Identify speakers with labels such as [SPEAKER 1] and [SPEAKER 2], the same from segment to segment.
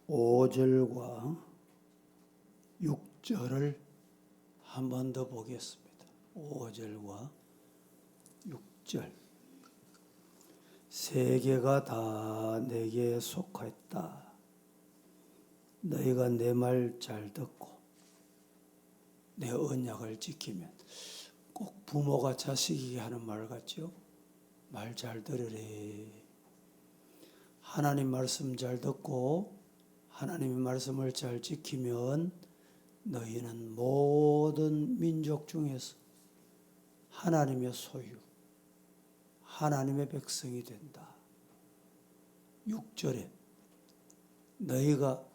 [SPEAKER 1] 5절과 6절을 한 번 더 보겠습니다. 5절과 6절. 세계가 다 내게 속하였다. 너희가 내 말 잘 듣고 내 언약을 지키면. 꼭 부모가 자식에게 하는 말 같죠? 말 잘 들으래. 하나님 말씀 잘 듣고 하나님의 말씀을 잘 지키면 너희는 모든 민족 중에서 하나님의 소유, 하나님의 백성이 된다. 6절에 너희가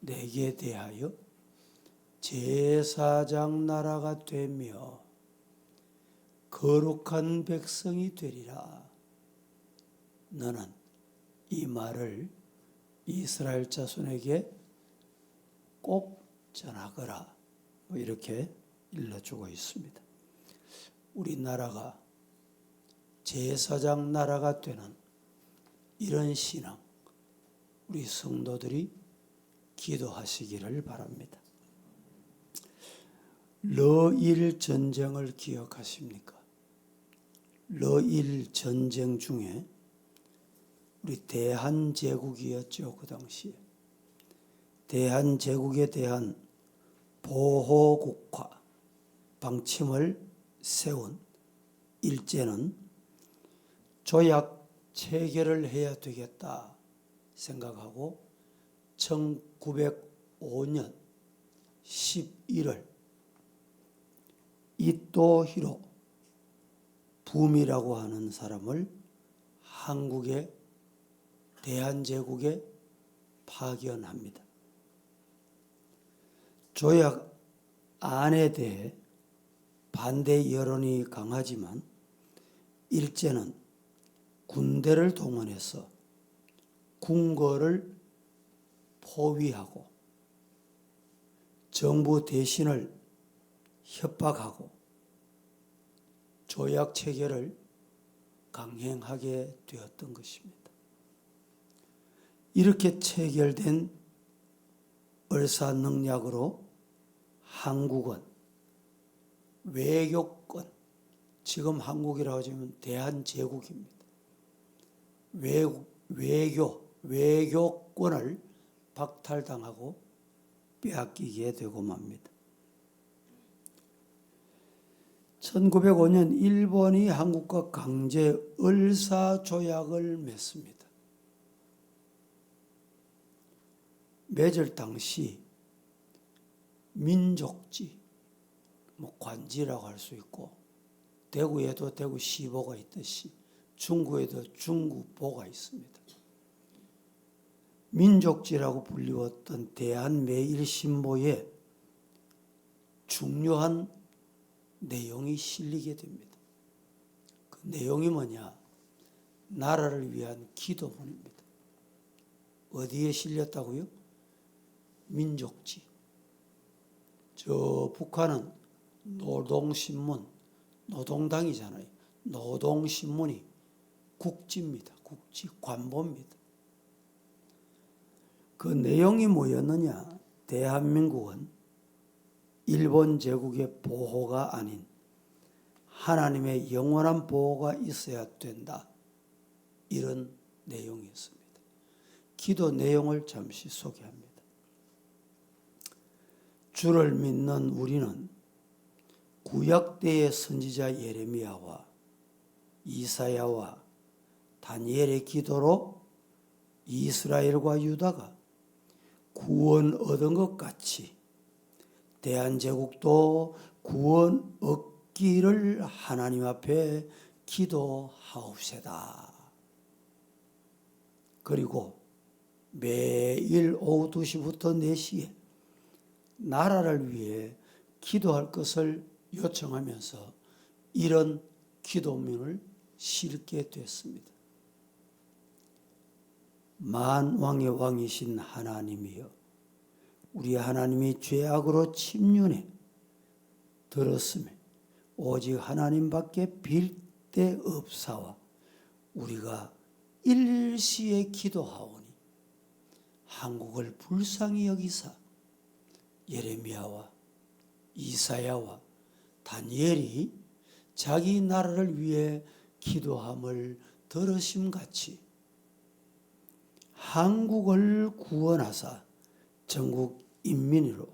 [SPEAKER 1] 내게 대하여 제사장 나라가 되며 거룩한 백성이 되리라. 너는 이 말을 이스라엘 자손에게 꼭 전하거라. 이렇게 일러주고 있습니다. 우리나라가 제사장 나라가 되는 이런 신앙, 우리 성도들이 기도하시기를 바랍니다. 러일 전쟁을 기억하십니까? 러일 전쟁 중에 우리 대한제국이었죠. 그 당시에 대한제국에 대한 보호국화 방침을 세운 일제는 조약 체결을 해야 되겠다 생각하고 1905년 11월 이토 붐이라고 하는 사람을 한국의 대한제국에 파견합니다. 조약 안에 대해 반대 여론이 강하지만 일제는 군대를 동원해서 궁궐을 포위하고 정부 대신을 협박하고 조약 체결을 강행하게 되었던 것입니다. 이렇게 체결된 얼사능약으로 한국은 외교권, 지금 한국이라고 하면 대한제국입니다. 외교권을 박탈당하고 빼앗기게 되고 맙니다. 1905년 일본이 한국과 강제 을사조약을 맺습니다. 맺을 당시 민족지, 관지라고 할 수 있고 대구에도 대구시보가 있듯이 중구에도 중구보가 있습니다. 민족지라고 불리웠던 대한매일신보에 중요한 내용이 실리게 됩니다. 그 내용이 뭐냐? 나라를 위한 기도문입니다. 어디에 실렸다고요? 민족지. 저 북한은 노동신문, 노동당이잖아요. 노동신문이 국지입니다. 국지, 관보입니다. 그 내용이 뭐였느냐? 대한민국은 일본 제국의 보호가 아닌 하나님의 영원한 보호가 있어야 된다. 이런 내용이었습니다. 기도 내용을 잠시 소개합니다. 주를 믿는 우리는 구약 때의 선지자 예레미야와 이사야와 다니엘의 기도로 이스라엘과 유다가 구원 얻은 것 같이 대한제국도 구원 얻기를 하나님 앞에 기도하옵시다. 그리고 매일 오후 2시부터 4시에 나라를 위해 기도할 것을 요청하면서 이런 기도문을 실게 됐습니다. 만왕의 왕이신 하나님이여, 우리 하나님이 죄악으로 침륜해 들었으며 오직 하나님밖에 빌 데 없사와 우리가 일시에 기도하오니 한국을 불쌍히 여기사 예레미야와 이사야와 다니엘이 자기 나라를 위해 기도함을 들으심같이 한국을 구원하사 전국 인민으로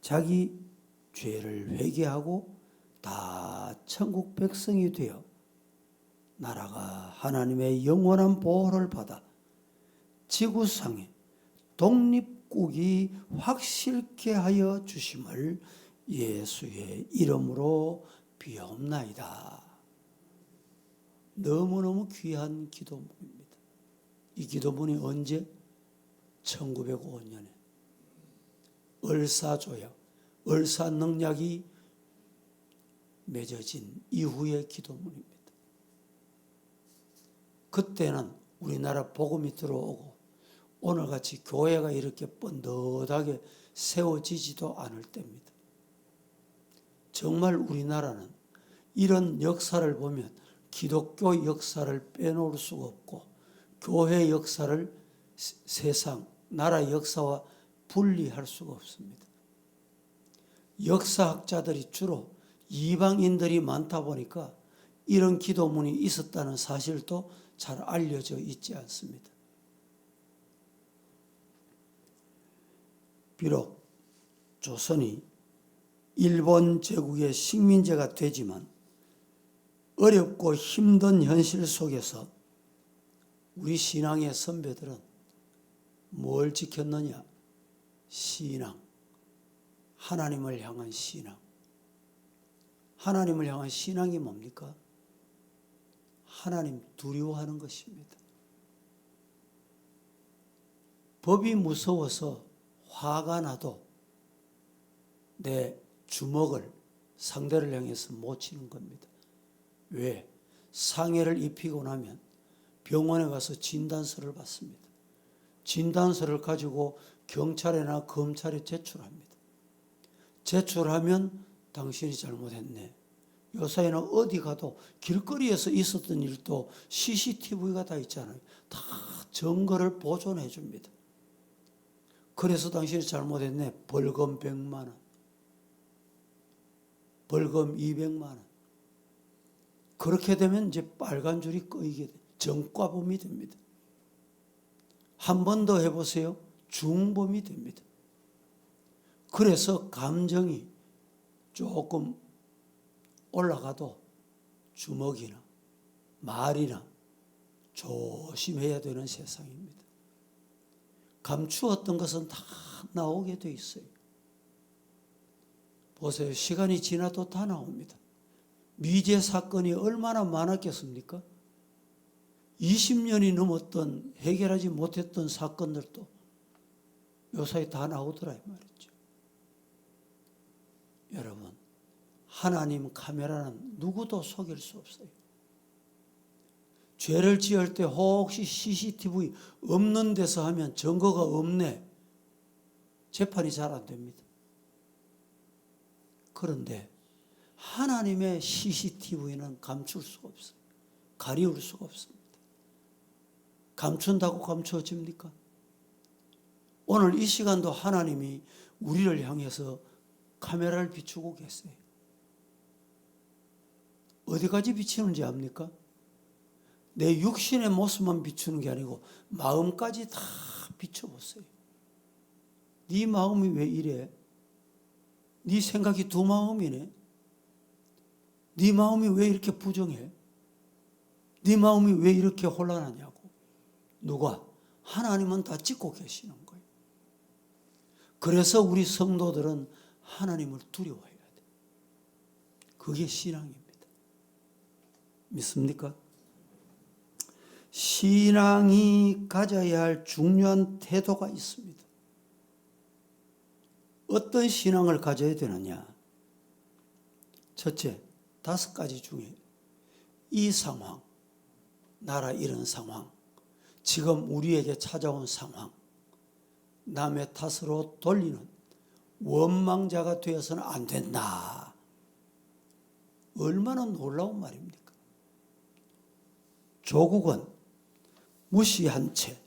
[SPEAKER 1] 자기 죄를 회개하고 다 천국 백성이 되어 나라가 하나님의 영원한 보호를 받아 지구상에 독립국이 확실케 하여 주심을 예수의 이름으로 비옵나이다. 너무너무 귀한 기도문입니다. 이 기도문이 언제? 1905년에 을사조약, 을사능약이 맺어진 이후의 기도문입니다. 그때는 우리나라 복음이 들어오고 오늘같이 교회가 이렇게 뻔듯하게 세워지지도 않을 때입니다. 정말 우리나라는 이런 역사를 보면 기독교 역사를 빼놓을 수가 없고 교회 역사를 세상, 나라 역사와 분리할 수가 없습니다. 역사학자들이 주로 이방인들이 많다 보니까 이런 기도문이 있었다는 사실도 잘 알려져 있지 않습니다. 비록 조선이 일본 제국의 식민지가 되지만 어렵고 힘든 현실 속에서 우리 신앙의 선배들은 뭘 지켰느냐? 신앙, 하나님을 향한 신앙. 하나님을 향한 신앙이 뭡니까? 하나님 두려워하는 것입니다. 법이 무서워서 화가 나도 내 주먹을 상대를 향해서 못 치는 겁니다. 왜? 상해를 입히고 나면 병원에 가서 진단서를 받습니다. 진단서를 가지고 경찰이나 검찰에 제출합니다. 제출하면 당신이 잘못했네. 요사이는 어디 가도 길거리에서 있었던 일도 CCTV가 다 있잖아요. 다 증거를 보존해 줍니다. 그래서 당신이 잘못했네. 벌금 100만 원. 벌금 200만 원. 그렇게 되면 이제 빨간 줄이 꺼이게 돼. 정과범이 됩니다. 한 번 더 해보세요. 중범이 됩니다. 그래서 감정이 조금 올라가도 주먹이나 말이나 조심해야 되는 세상입니다. 감추었던 것은 다 나오게 돼 있어요. 보세요. 시간이 지나도 다 나옵니다. 미제 사건이 얼마나 많았겠습니까? 20년이 넘었던 해결하지 못했던 사건들도 요사이 다 나오더라 이 말이죠. 여러분, 하나님 카메라는 누구도 속일 수 없어요. 죄를 지을 때 혹시 CCTV 없는 데서 하면 증거가 없네. 재판이 잘 안 됩니다. 그런데 하나님의 CCTV는 감출 수가 없어요. 가리울 수가 없습니다. 감춘다고 감추어집니까? 오늘 이 시간도 하나님이 우리를 향해서 카메라를 비추고 계세요. 어디까지 비추는지 압니까? 내 육신의 모습만 비추는 게 아니고 마음까지 다 비춰보세요. 네 마음이 왜 이래? 네 생각이 두 마음이네? 네 마음이 왜 이렇게 부정해? 네 마음이 왜 이렇게 혼란하냐고. 누가? 하나님은 다 찍고 계시는 거예요. 그래서 우리 성도들은 하나님을 두려워해야 돼. 그게 신앙입니다. 믿습니까? 신앙이 가져야 할 중요한 태도가 있습니다. 어떤 신앙을 가져야 되느냐? 첫째, 5가지 중에 이 상황, 나라 이런 상황, 지금 우리에게 찾아온 상황, 남의 탓으로 돌리는 원망자가 되어서는 안 된다. 얼마나 놀라운 말입니까? 조국은 무시한 채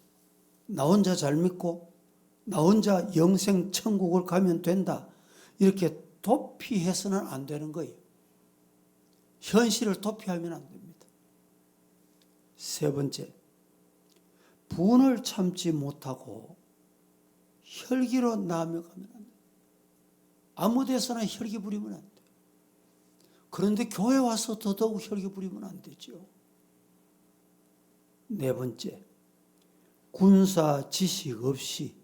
[SPEAKER 1] 나 혼자 잘 믿고 나 혼자 영생 천국을 가면 된다. 이렇게 도피해서는 안 되는 거예요. 현실을 도피하면 안 됩니다. 세 번째, 분을 참지 못하고 혈기로 나아가면 안 돼요. 아무 데서나 혈기 부리면 안 돼요. 그런데 교회 와서 더더욱 혈기 부리면 안 되죠. 네 번째, 군사 지식 없이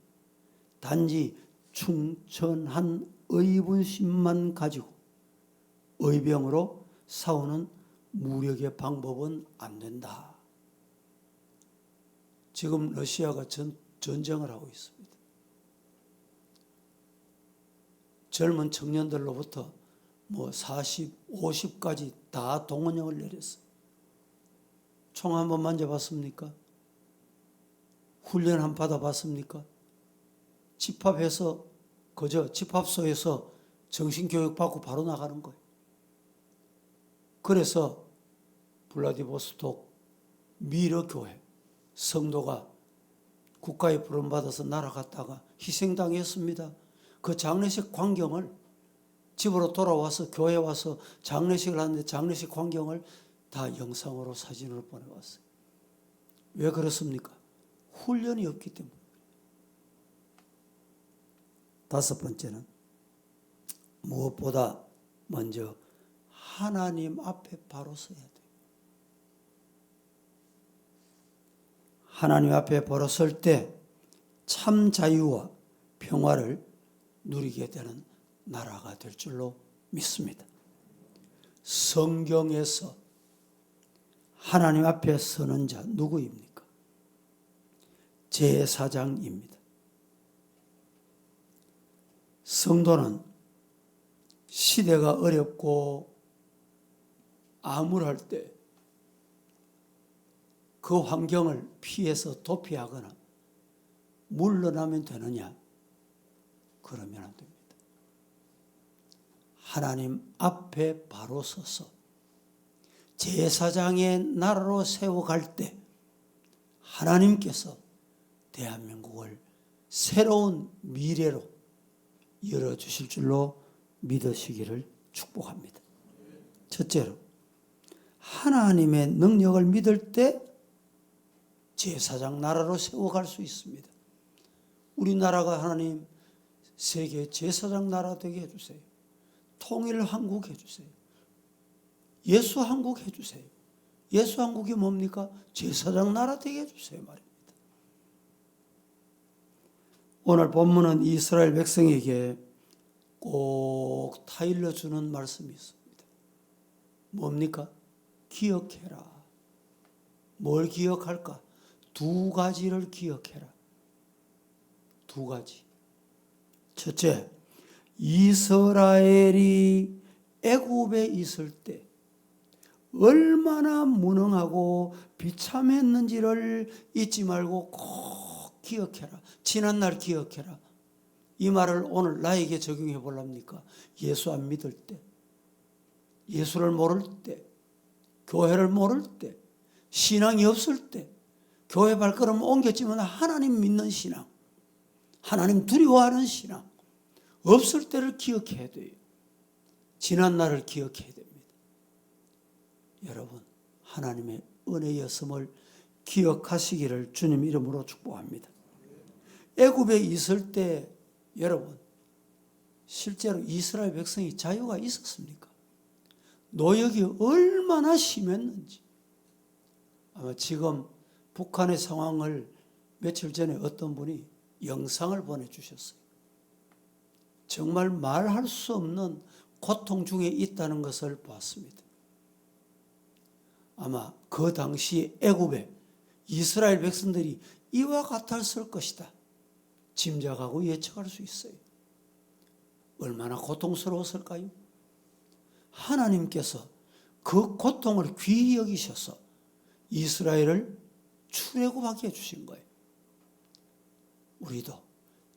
[SPEAKER 1] 단지 충천한 의분심만 가지고 의병으로 싸우는 무력의 방법은 안 된다. 지금 러시아가 전쟁을 하고 있습니다. 젊은 청년들로부터 40, 50까지 다 동원령을 내렸어요. 총 한번 만져봤습니까? 훈련 한번 받아봤습니까? 집합해서 그저 집합소에서 정신교육 받고 바로 나가는 거예요. 그래서 블라디보스톡 미러 교회 성도가 국가에 부름받아서 날아갔다가 희생당했습니다. 그 장례식 광경을 집으로 돌아와서 교회 와서 장례식을 하는데 장례식 광경을 다 영상으로 사진으로 보내왔어요. 왜 그렇습니까? 훈련이 없기 때문에. 다섯 번째는 무엇보다 먼저 하나님 앞에 바로 서야 돼요. 하나님 앞에 바로 설 때 참 자유와 평화를 누리게 되는 나라가 될 줄로 믿습니다. 성경에서 하나님 앞에 서는 자 누구입니까? 제사장입니다. 성도는 시대가 어렵고 암울할 때 그 환경을 피해서 도피하거나 물러나면 되느냐? 그러면 안 됩니다. 하나님 앞에 바로 서서 제사장의 나라로 세워갈 때 하나님께서 대한민국을 새로운 미래로 열어주실 줄로 믿으시기를 축복합니다. 첫째로 하나님의 능력을 믿을 때 제사장 나라로 세워갈 수 있습니다. 우리나라가 하나님 세계 제사장 나라 되게 해주세요. 통일 한국 해주세요. 예수 한국 해주세요. 예수 한국이 뭡니까? 제사장 나라 되게 해주세요 말입니다. 오늘 본문은 이스라엘 백성에게 꼭 타일러 주는 말씀이 있습니다. 뭡니까? 기억해라. 뭘 기억할까? 두 가지를 기억해라. 두 가지. 첫째, 이스라엘이 애굽에 있을 때 얼마나 무능하고 비참했는지를 잊지 말고 꼭 기억해라. 지난날 기억해라. 이 말을 오늘 나에게 적용해 보랍니까? 예수 안 믿을 때, 예수를 모를 때, 교회를 모를 때, 신앙이 없을 때, 교회 발걸음 옮겼지만 하나님 믿는 신앙, 하나님 두려워하는 신앙 없을 때를 기억해야 돼요. 지난 날을 기억해야 됩니다. 여러분, 하나님의 은혜였음을 기억하시기를 주님 이름으로 축복합니다. 애굽에 있을 때 여러분, 실제로 이스라엘 백성이 자유가 있었습니까? 노역이 얼마나 심했는지. 아마 지금 북한의 상황을 며칠 전에 어떤 분이 영상을 보내주셨어요. 정말 말할 수 없는 고통 중에 있다는 것을 보았습니다. 아마 그 당시 애굽에 이스라엘 백성들이 이와 같았을 것이다. 짐작하고 예측할 수 있어요. 얼마나 고통스러웠을까요? 하나님께서 그 고통을 귀히 여기셔서 이스라엘을 출애굽하게 해주신 거예요. 우리도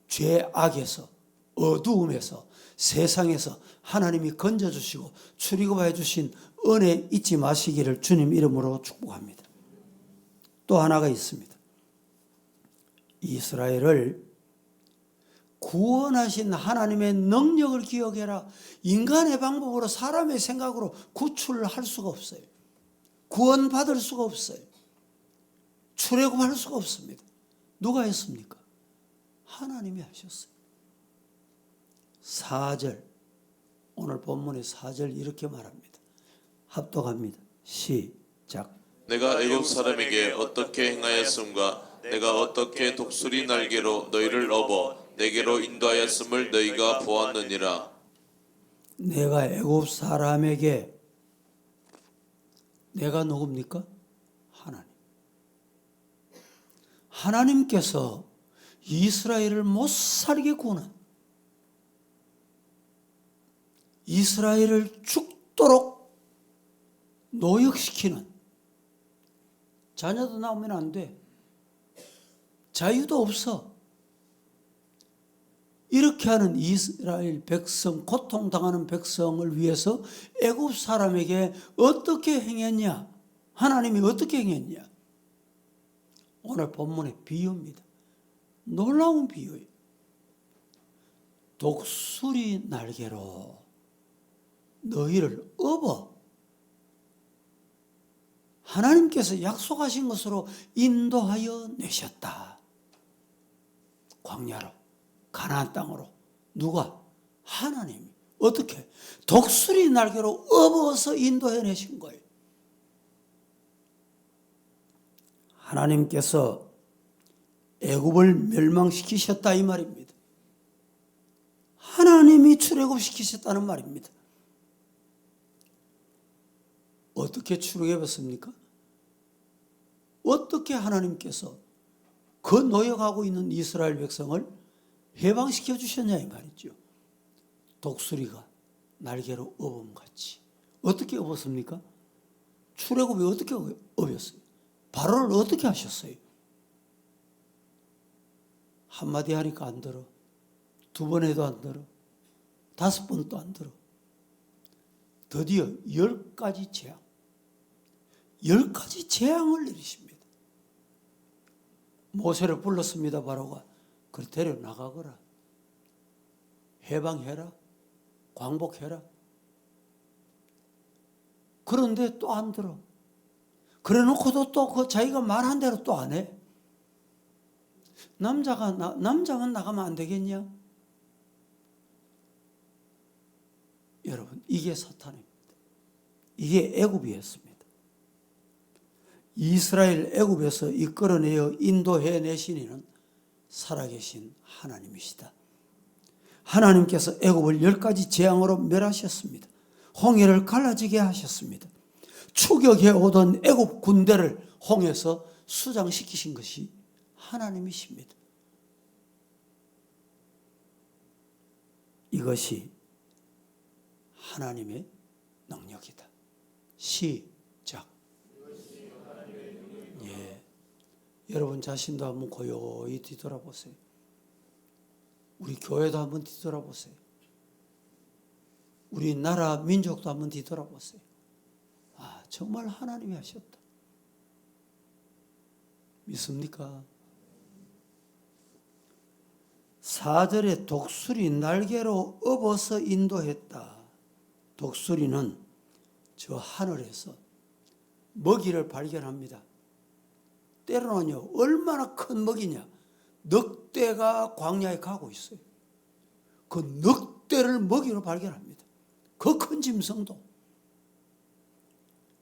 [SPEAKER 1] 죄악에서 어두움에서 세상에서 하나님이 건져주시고 출애굽해 주신 은혜 잊지 마시기를 주님 이름으로 축복합니다. 또 하나가 있습니다. 이스라엘을 구원하신 하나님의 능력을 기억해라. 인간의 방법으로 사람의 생각으로 구출할 수가 없어요. 구원받을 수가 없어요. 출애굽할 수가 없습니다. 누가 했습니까? 하나님이 하셨어요. 4절, 오늘 본문의 4절 이렇게 말합니다. 합독합니다. 시작.
[SPEAKER 2] 내가 애굽 사람에게 어떻게 행하였음과 내가 어떻게 독수리 날개로 너희를 업어 내게로 인도하였음을 너희가 보았느니라.
[SPEAKER 1] 내가 애굽 사람에게, 내가 누굽니까? 하나님. 하나님께서 이스라엘을 못살게 구원한, 이스라엘을 죽도록 노역시키는, 자녀도 나오면 안 돼, 자유도 없어, 이렇게 하는 이스라엘 백성, 고통당하는 백성을 위해서 애굽 사람에게 어떻게 행했냐? 하나님이 어떻게 행했냐? 오늘 본문의 비유입니다. 놀라운 비유예요. 독수리 날개로 너희를 업어 하나님께서 약속하신 것으로 인도하여 내셨다. 광야로, 가나안 땅으로. 누가? 하나님이. 어떻게? 독수리 날개로 업어서 인도해 내신 거예요. 하나님께서 애굽을 멸망시키셨다 이 말입니다. 하나님이 출애굽시키셨다는 말입니다. 어떻게 출애굽했습니까? 어떻게 하나님께서 그 노역하고 있는 이스라엘 백성을 해방시켜 주셨냐 이 말이죠. 독수리가 날개로 업음같이. 어떻게 업었습니까? 출애굽이 어떻게 업었어요? 바로를 어떻게 하셨어요? 한마디 하니까 안 들어. 2번 해도 안 들어. 5번도 안 들어. 드디어 10가지 재앙. 10가지 재앙을 내리십니다. 모세를 불렀습니다. 바로가. 그래 데려나가거라. 해방해라. 광복해라. 그런데 또 안 들어. 그래 놓고도 또 그 자기가 말한 대로 또 안 해. 남자만 나가면 안 되겠냐? 여러분, 이게 사탄입니다. 이게 애굽이었습니다. 이스라엘 애굽에서 이끌어내어 인도해 내신 이는 살아계신 하나님이시다. 하나님께서 애굽을 10가지 재앙으로 멸하셨습니다. 홍해를 갈라지게 하셨습니다. 추격해 오던 애굽 군대를 홍해에서 수장시키신 것이 하나님이십니다. 이것이 하나님의 능력이다. 시작. 예. 여러분 자신도 한번 고요히 뒤돌아보세요. 우리 교회도 한번 뒤돌아보세요. 우리 나라 민족도 한번 뒤돌아보세요. 아, 정말 하나님이 하셨다. 믿습니까? 4절에 독수리 날개로 업어서 인도했다. 독수리는 저 하늘에서 먹이를 발견합니다. 때로는요, 얼마나 큰 먹이냐. 늑대가 광야에 가고 있어요. 그 늑대를 먹이로 발견합니다. 그 큰 짐승도.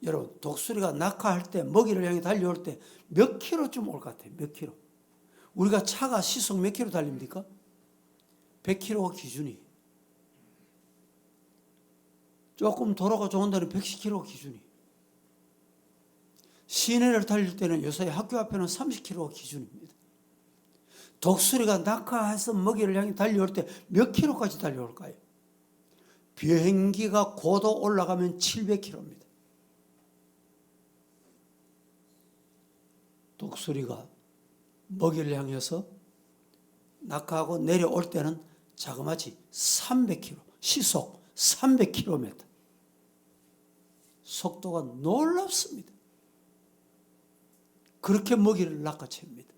[SPEAKER 1] 여러분, 독수리가 낙하할 때, 먹이를 향해 달려올 때 몇 킬로쯤 올 것 같아요? 몇 킬로? 우리가 차가 시속 몇 킬로 달립니까? 100킬로가 기준이. 조금 도로가 좋은 데는 110킬로가 기준이. 시내를 달릴 때는 요새 학교 앞에는 30킬로가 기준입니다. 독수리가 낙하해서 먹이를 향해 달려올 때 몇 킬로까지 달려올까요? 비행기가 고도 올라가면 700킬로입니다. 독수리가 먹이를 향해서 낙하하고 내려올 때는 자그마치 300km, 시속 300km. 속도가 놀랍습니다. 그렇게 먹이를 낚아챕니다.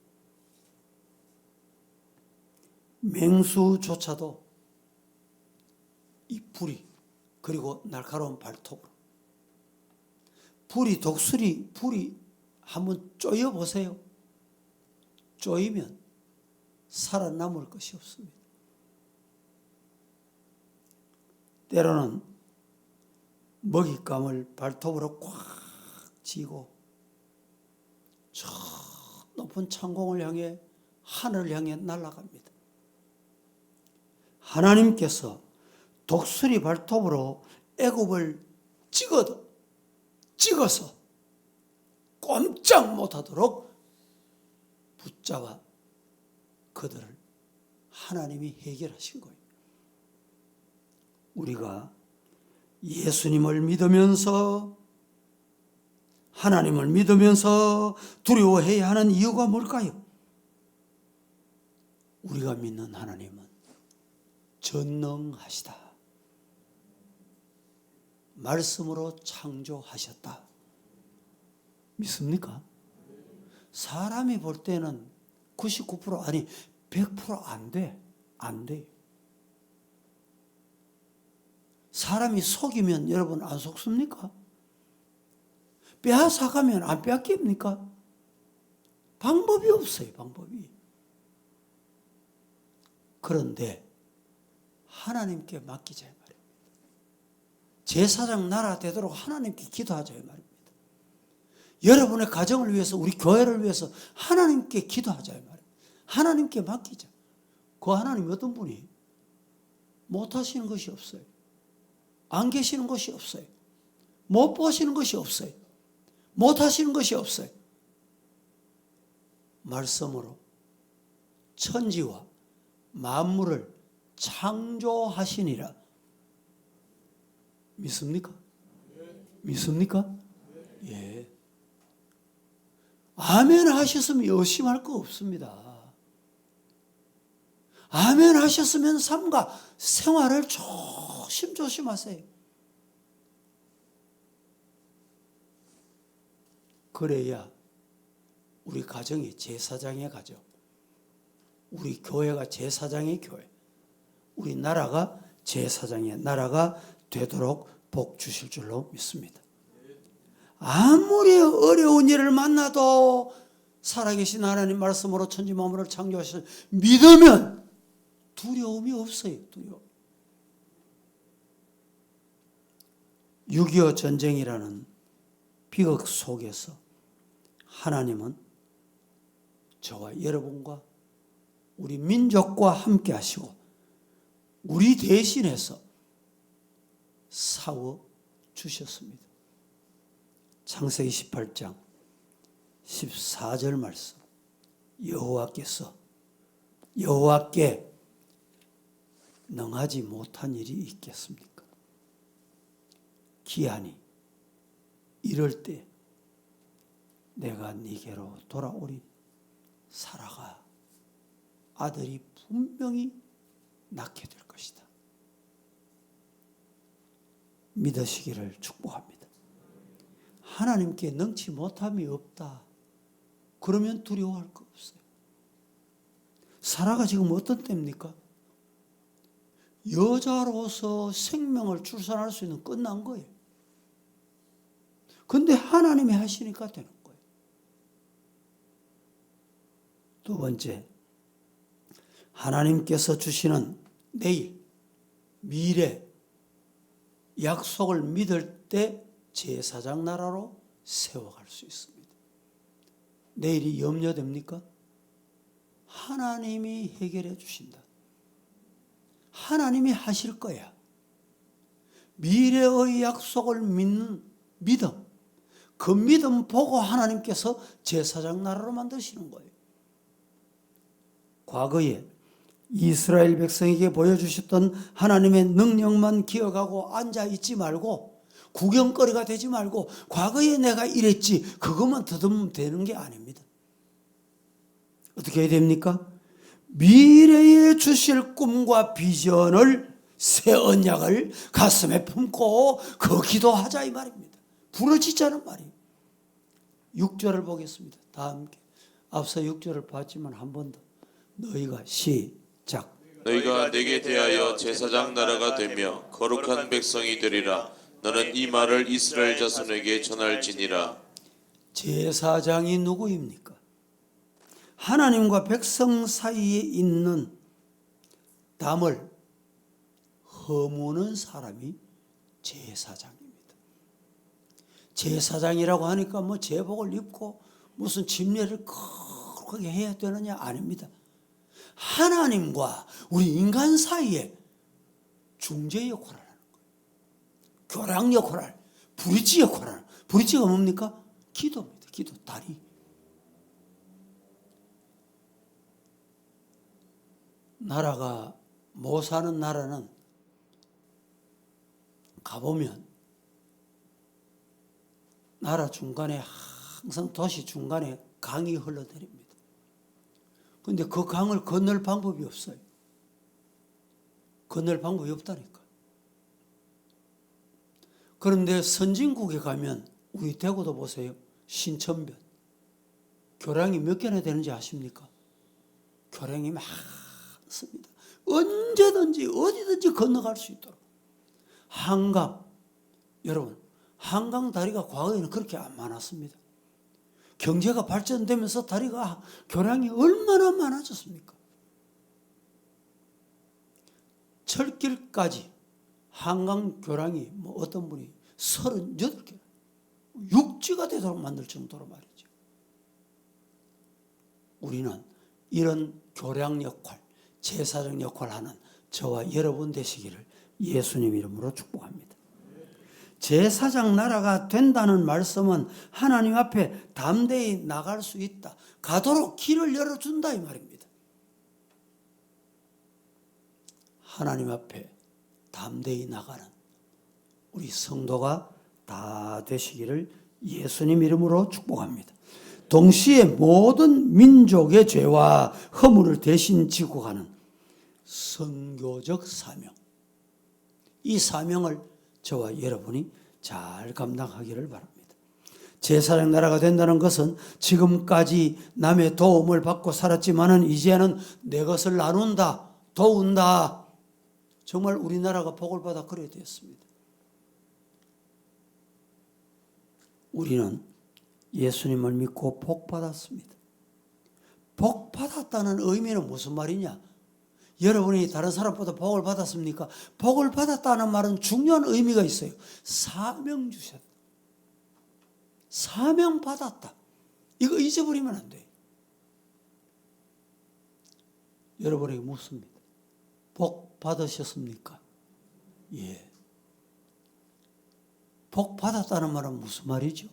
[SPEAKER 1] 맹수조차도 이 불이, 그리고 날카로운 발톱으로, 불이 한번 쪼여 보세요. 쪼이면 살아남을 것이 없습니다. 때로는 먹잇감을 발톱으로 꽉 쥐고 저 높은 창공을 향해, 하늘을 향해 날아갑니다. 하나님께서 독수리 발톱으로 애굽을 찍어서 꼼짝 못하도록 붙잡아 그들을 하나님이 해결하신 거예요. 우리가 예수님을 믿으면서, 하나님을 믿으면서 두려워해야 하는 이유가 뭘까요? 우리가 믿는 하나님은 전능하시다. 말씀으로 창조하셨다. 믿습니까? 사람이 볼 때는 99% 아니 100% 안 돼. 사람이 속이면 여러분 안 속습니까? 빼앗아가면 안 빼앗깁니까? 방법이 없어요, 방법이. 그런데 하나님께 맡기자 말입니다. 제사장 나라 되도록 하나님께 기도하자 말입니다. 여러분의 가정을 위해서, 우리 교회를 위해서 하나님께 기도하자 말입니다. 하나님께 맡기자. 그 하나님이 어떤 분이? 못하시는 것이 없어요. 안 계시는 것이 없어요. 못 보시는 것이 없어요. 못하시는 것이 없어요. 말씀으로 천지와 만물을 창조하시니라. 믿습니까? 믿습니까? 예. 아멘 하셨으면 의심할 거 없습니다. 아멘 하셨으면 삶과 생활을 조심조심하세요. 그래야 우리 가정이 제사장의 가정, 우리 교회가 제사장의 교회, 우리 나라가 제사장의 나라가 되도록 복 주실 줄로 믿습니다. 아무리 어려운 일을 만나도 살아계신 하나님 말씀으로 천지 만물을 창조하셔서 믿으면 두려움이 없어요. 두려움. 6.25 전쟁이라는 비극 속에서 하나님은 저와 여러분과 우리 민족과 함께 하시고 우리 대신해서 싸워 주셨습니다. 창세기 18장 14절 말씀. 여호와께 능하지 못한 일이 있겠습니까? 기한이 이럴 때 내가 네게로 돌아오리. 사라가 아들이 분명히 낳게 될 것이다. 믿으시기를 축복합니다. 하나님께 능치 못함이 없다. 그러면 두려워할 거 없어요. 사라가 지금 어떤 때입니까? 여자로서 생명을 출산할 수 있는 끝난 거예요. 근데 하나님이 하시니까 되는 거예요. 두 번째, 하나님께서 주시는 내일, 미래, 약속을 믿을 때 제사장 나라로 세워갈 수 있습니다. 내일이 염려됩니까? 하나님이 해결해 주신다. 하나님이 하실 거야. 미래의 약속을 믿는 믿음, 그 믿음 보고 하나님께서 제사장 나라로 만드시는 거예요. 과거에 이스라엘 백성에게 보여주셨던 하나님의 능력만 기억하고 앉아있지 말고 구경거리가 되지 말고 과거에 내가 이랬지 그것만 더듬으면 되는 게 아닙니다. 어떻게 해야 됩니까? 미래에 주실 꿈과 비전을 새 언약을 가슴에 품고 그 기도하자 이 말입니다. 부르짖자는 말이에요. 6절을 보겠습니다. 다 함께. 앞서 6절을 봤지만 한 번 더. 너희가 시작.
[SPEAKER 2] 너희가 내게 대하여 제사장 나라가 되며 거룩한 백성이 되리라. 너는 이 말을 이스라엘 자손에게 전할지니라.
[SPEAKER 1] 제사장이 누구입니까? 하나님과 백성 사이에 있는 담을 허무는 사람이 제사장입니다. 제사장이라고 하니까 뭐 제복을 입고 무슨 집례를 거룩하게 해야 되느냐? 아닙니다. 하나님과 우리 인간 사이에 중재 역할을 하는 거예요. 교량 역할을, 브릿지 역할을 하는 거예요. 브릿지가 뭡니까? 기도입니다. 기도, 다리. 나라가 못 사는 나라는 가보면 나라 중간에 항상 도시 중간에 강이 흘러내립니다. 그런데 그 강을 건널 방법이 없어요. 건널 방법이 없다니까. 그런데 선진국에 가면 우리 대구도 보세요. 신천변. 교량이 몇 개나 되는지 아십니까? 교량이 많습니다. 언제든지 어디든지 건너갈 수 있도록. 한강. 여러분, 한강 다리가 과거에는 그렇게 안 많았습니다. 경제가 발전되면서 다리가 교량이 얼마나 많아졌습니까? 철길까지 한강 교량이 뭐 어떤 분이 38개 육지가 되도록 만들 정도로 말이죠. 우리는 이런 교량 역할, 제사장 역할을 하는 저와 여러분 되시기를 예수님 이름으로 축복합니다. 제사장 나라가 된다는 말씀은 하나님 앞에 담대히 나갈 수 있다. 가도록 길을 열어준다 이 말입니다. 하나님 앞에 담대히 나가는 우리 성도가 다 되시기를 예수님 이름으로 축복합니다. 동시에 모든 민족의 죄와 허물을 대신 지고 가는 선교적 사명. 이 사명을 저와 여러분이 잘 감당하기를 바랍니다. 제사장 나라가 된다는 것은 지금까지 남의 도움을 받고 살았지만은 이제는 내 것을 나눈다, 도운다. 정말 우리나라가 복을 받아 그래야 되었습니다. 우리는 예수님을 믿고 복 받았습니다. 복 받았다는 의미는 무슨 말이냐? 여러분이 다른 사람보다 복을 받았습니까? 복을 받았다는 말은 중요한 의미가 있어요. 사명 주셨다. 사명 받았다. 이거 잊어버리면 안 돼요. 여러분에게 묻습니다. 복 받으셨습니까? 예. 복 받았다는 말은 무슨 말이죠?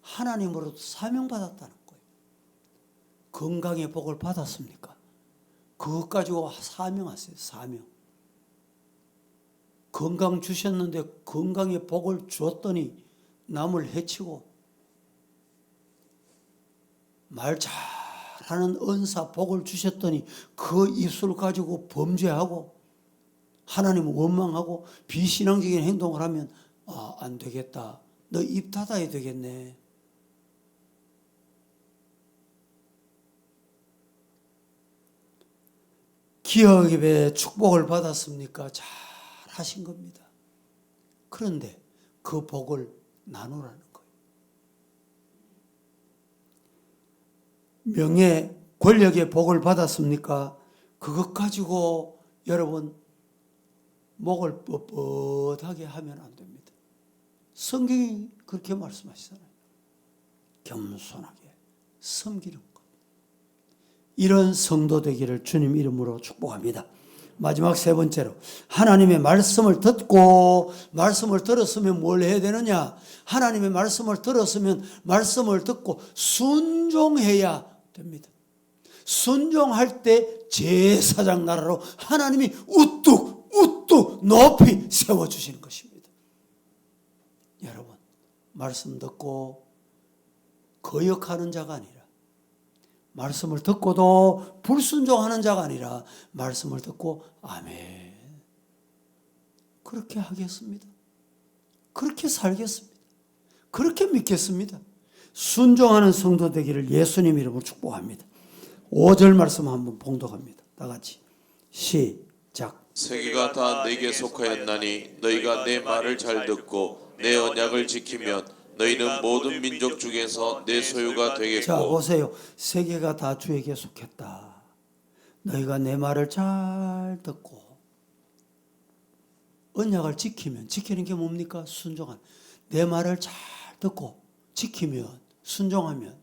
[SPEAKER 1] 하나님으로부터 사명 받았다는 거예요. 건강의 복을 받았습니까? 그것 가지고 사명하세요. 사명. 건강 주셨는데 건강의 복을 주었더니 남을 해치고 말 잘하는 은사 복을 주셨더니 그 입술 가지고 범죄하고 하나님을 원망하고 비신앙적인 행동을 하면 안 되겠다. 너 입 닫아야 되겠네. 기업의 축복을 받았습니까? 잘 하신 겁니다. 그런데 그 복을 나누라는 거예요. 명예, 권력의 복을 받았습니까? 그것 가지고 여러분 목을 뻣뻣하게 하면 안 됩니다. 성경이 그렇게 말씀하시잖아요. 겸손하게 섬기는 것. 이런 성도 되기를 주님 이름으로 축복합니다. 마지막 세 번째로 하나님의 말씀을 듣고 말씀을 들었으면 뭘 해야 되느냐? 하나님의 말씀을 들었으면 말씀을 듣고 순종해야 됩니다. 순종할 때 제사장 나라로 하나님이 우뚝 높이 세워주시는 것입니다. 여러분, 말씀 듣고 거역하는 자가 아니라 말씀을 듣고도 불순종하는 자가 아니라 말씀을 듣고 아멘. 그렇게 하겠습니다. 그렇게 살겠습니다. 그렇게 믿겠습니다. 순종하는 성도 되기를 예수님 이름으로 축복합니다. 5절 말씀 한번 봉독합니다. 다 같이 시작.
[SPEAKER 2] 세계가 다 내게 속하였나니 너희가 내 말을 잘 듣고 내 언약을 지키면 너희는 모든 민족 중에서 내 소유가
[SPEAKER 1] 자
[SPEAKER 2] 되겠고
[SPEAKER 1] 보세요. 세계가 다 주에게 속했다. 너희가 내 말을 잘 듣고 언약을 지키면, 지키는 게 뭡니까? 순종한. 내 말을 잘 듣고 지키면, 순종하면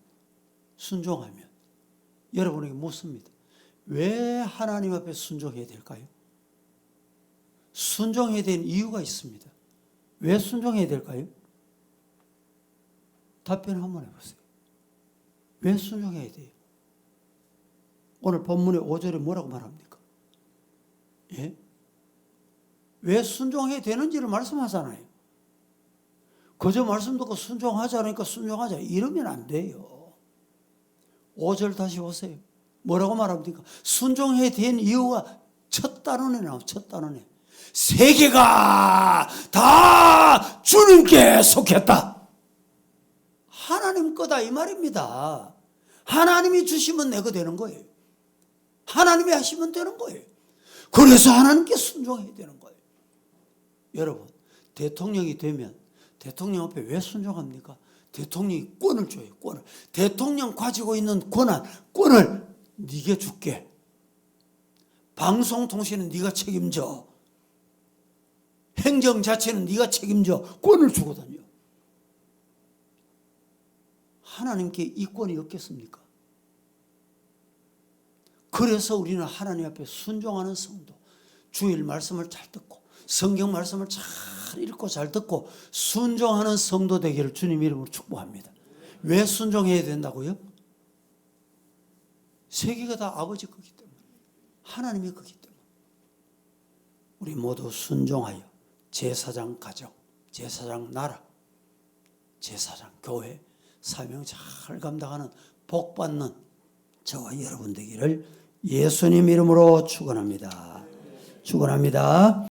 [SPEAKER 1] 여러분에게 묻습니다. 왜 하나님 앞에 순종해야 될까요? 순종해야 되는 이유가 있습니다. 왜 순종해야 될까요? 답변 한번 해보세요. 왜 순종해야 돼요? 오늘 본문의 5절에 뭐라고 말합니까? 예? 왜 순종해야 되는지를 말씀하잖아요. 그저 말씀 듣고 순종하자 그러니까 순종하자 이러면 안 돼요. 5절 다시 보세요. 뭐라고 말합니까? 순종해야 되는 이유가 첫 단원에 나와요. 첫 단원에. 세계가 다 주님께 속했다. 하나님 거다 이 말입니다. 하나님이 주시면 내가 되는 거예요. 하나님이 하시면 되는 거예요. 그래서 하나님께 순종해야 되는 거예요. 여러분, 대통령이 되면 대통령 앞에 왜 순종합니까? 대통령이 권을 줘요. 권을. 대통령 가지고 있는 권을 네게 줄게. 방송통신은 네가 책임져. 행정자치는 네가 책임져. 권을 주거든요. 하나님께 이 권이 없겠습니까? 그래서 우리는 하나님 앞에 순종하는 성도, 주일 말씀을 잘 듣고 성경 말씀을 잘 읽고 잘 듣고 순종하는 성도 되기를 주님 이름으로 축복합니다. 왜 순종해야 된다고요? 세계가 다 아버지 거기 때문에, 하나님의 거기 때문에 우리 모두 순종하여 제사장 가정, 제사장 나라, 제사장 교회 사명 잘 감당하는 복받는 저와 여러분 되기를 예수님 이름으로 축원합니다. 축원합니다.